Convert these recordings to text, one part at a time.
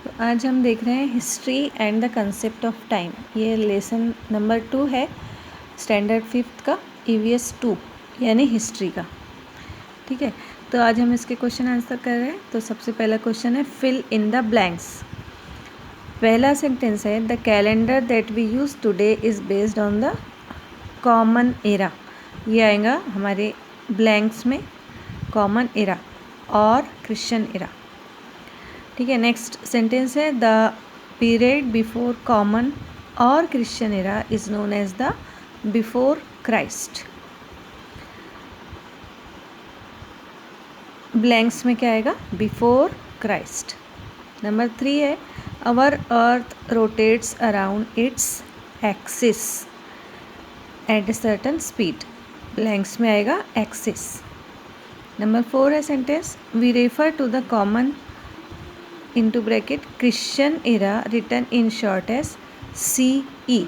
तो आज हम देख रहे हैं history and the concept of time. ये लेसन नंबर 2 है, स्टैंडर्ड 5th का, EVS 2 यानी हिस्ट्री का। ठीक है, तो आज हम इसके क्वेश्चन आंसर कर रहे हैं। तो सबसे पहला क्वेश्चन है फिल इन द ब्लैंक्स। पहला सेंटेंस है the calendar that we use today is based on the common era. ये आएगा हमारे ब्लैंक्स में, कॉमन एरा और क्रिश्चियन एरा। ठीक है, नेक्स्ट सेंटेंस है द पीरियड बिफोर कॉमन और Christian era is known as the before Christ. Blanks में क्या आएगा? Before Christ. नंबर 3 है our earth rotates around its axis at a certain speed. Blanks में आएगा एक्सिस। नंबर 4 है sentence we refer to the common into bracket Christian era written in short as CE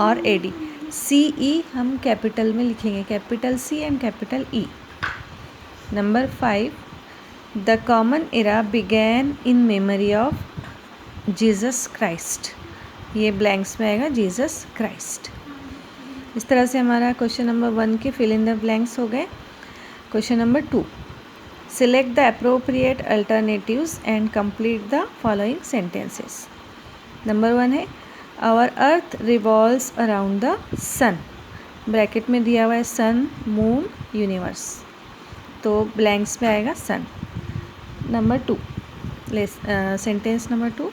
और AD। CE हम capital में लिखेंगे, capital C and capital E। Number 5 the common era began in memory of Jesus Christ. ये blanks में आएगा Jesus Christ. इस तरह से हमारा क्वेश्चन नंबर 1 के फिल इन द ब्लैंक्स हो गए। Question number 2, select the appropriate alternatives and complete the following sentences. Number 1 है our earth revolves around the sun। Bracket में दिया हुआ है सन, मून, यूनिवर्स, तो ब्लैंक्स में आएगा sun. Number 2, sentence number 2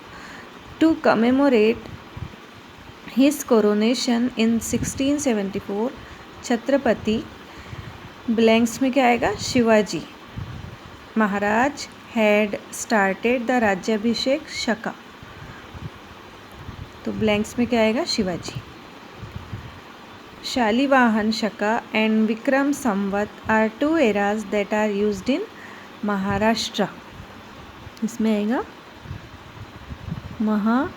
to commemorate his coronation in 1674 Chhatrapati, blanks में क्या आएगा? Shivaji Maharaj had started the राज्याभिषेक शका, तो ब्लैंक्स में क्या आएगा? Shivaji. Shalivahan Shaka and Vikram Samvat are 2 eras that are used in Maharashtra. इसमें आएगा महाराष्ट्र।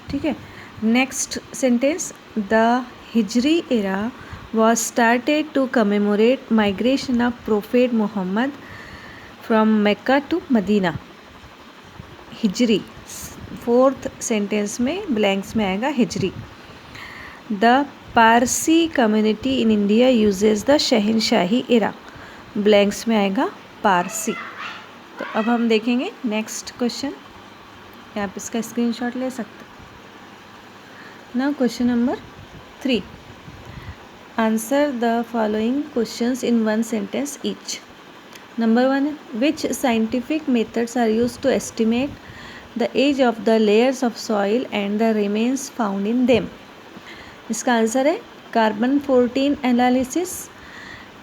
ठीक है, next sentence the Hijri era was started to commemorate migration of Prophet Muhammad from Mecca to Medina। Hijri 4th sentence में ब्लैंक्स में आएगा Hijri. The Parsi community in India uses the Shahenshahi era, blanks में आएगा पारसी। तो अब हम देखेंगे नेक्स्ट क्वेश्चन, आप इसका स्क्रीनशॉट ले सकते हैं। Now question number 3, answer the following questions in one sentence each. Number 1, which scientific methods are used to estimate the age of the layers of soil and the remains found in them? इसका answer है carbon 14 analysis,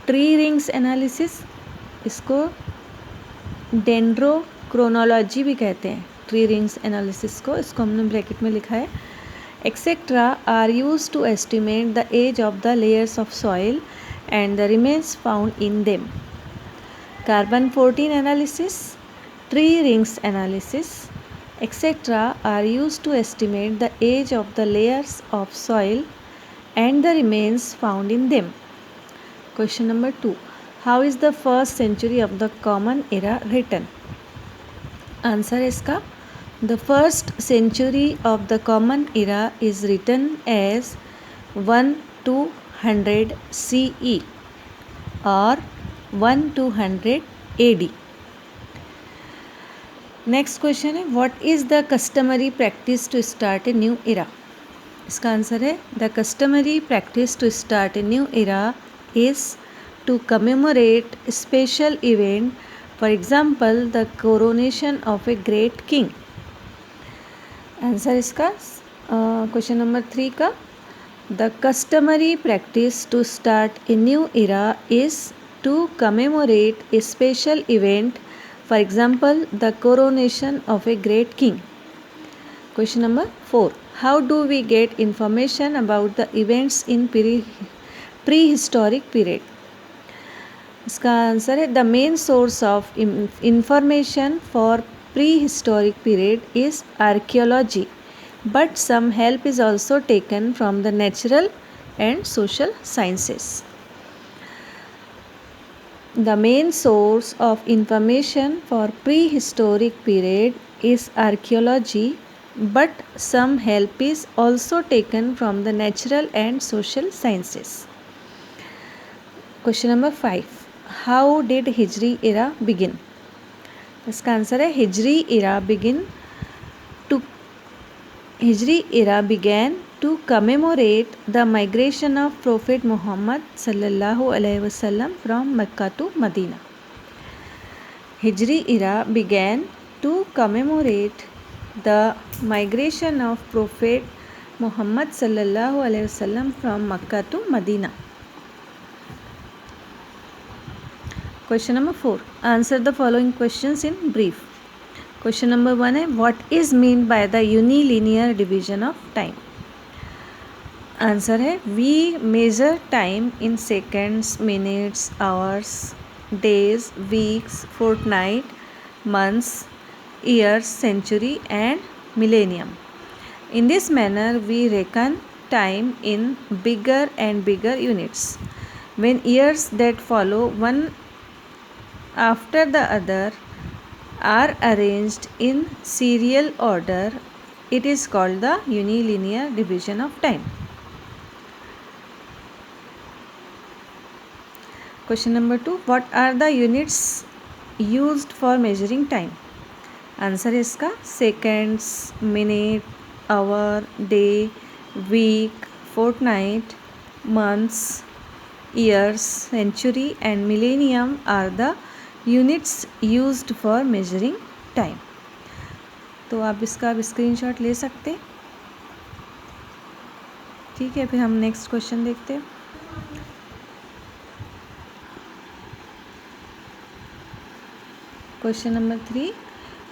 tree rings analysis, इसको dendrochronology भी कहते हैं, tree rings analysis को, इसको हमने bracket में लिखा है, etc. are used to estimate the age of the layers of soil and the remains found in them. Carbon 14 analysis, tree rings analysis, etc. are used to estimate the age of the layers of soil and the remains found in them. Question number 2, how is the first century of the common era written? Answer इसका The first century of the common era is written as 1200 CE or 1200 AD. Next question है what is the customary practice to start a new era? इसका answer है the customary practice to start a new era is to commemorate a special event, for example the coronation of a great king. Answer इसका question number 3 का the customary practice to start a new era is to commemorate a special event, for example the coronation of a great king. Question number 4, how do we get information about the events in prehistoric period? इसका answer है the main source of information for prehistoric period is archaeology, but some help is also taken from the natural and social sciences. The main source of information for prehistoric period is archaeology, but some help is also taken from the natural and social sciences. Question number 5. How did Hijri era begin? इसका answer है Hijri era began to commemorate the migration of Prophet Muhammad sallallahu alaihi wasallam from Mecca to Medina. Hijri era began to commemorate the migration of Prophet Muhammad sallallahu alaihi wasallam from Mecca to Medina. Question number 4. Answer the following questions in brief. Question number 1 है what is meant by the unilinear division of time? Answer है we measure time in seconds, minutes, hours, days, weeks, fortnight, months, years, century and millennium. In this manner we reckon time in bigger and bigger units. When years that follow one after the other are arranged in serial order, it is called the unilinear division of time. Question number 2. What are the units used for measuring time? Answer है इसका seconds, minute, hour, day, week, fortnight, months, years, century and millennium are the units used for measuring time. तो आप इसका screenshot ले सकते हैं. ठीक है, फिर हम नेक्स्ट क्वेश्चन देखते हैं. Question number 3.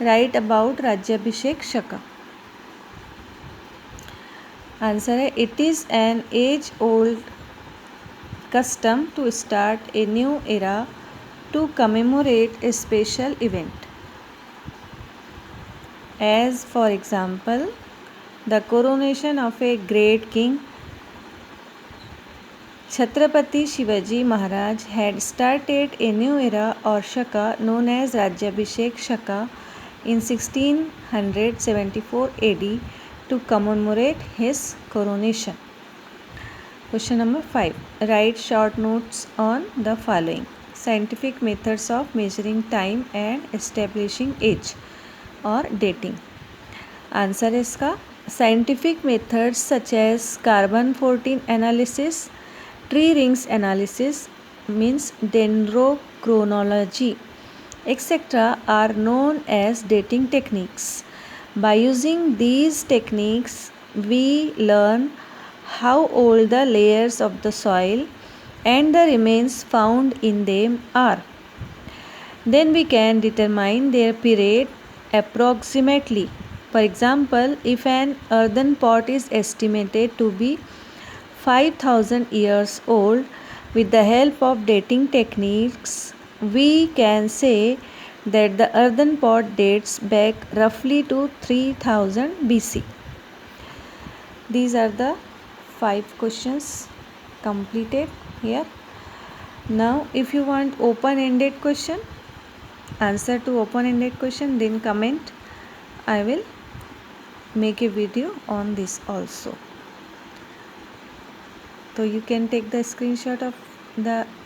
राइट अबाउट राज्याभिषेक शका. आंसर है it is an age old custom to start a new era to commemorate a special event. As for example, the coronation of a great king. Chhatrapati Shivaji Maharaj had started a new era or shaka known as Rajyabhishek Shaka in 1674 AD to commemorate his coronation. Question number 5. Write short notes on the following. Scientific methods of measuring time and establishing age or dating. Answer is इसका scientific methods such as carbon-14 analysis, tree rings analysis means dendrochronology, etc. are known as dating techniques. By using these techniques, we learn how old the layers of the soil and the remains found in them are. Then we can determine their period approximately. For example, if an earthen pot is estimated to be 5000 years old, with the help of dating techniques, we can say that the earthen pot dates back roughly to 3000 BC. These are the 5 questions completed here. Now if you want open-ended question, answer to open-ended question, then comment. I will make a video on this also. So you can take the screenshot of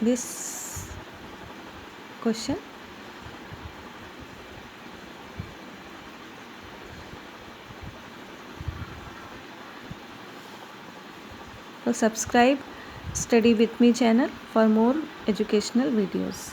this question. So subscribe Study With Me channel for more educational videos.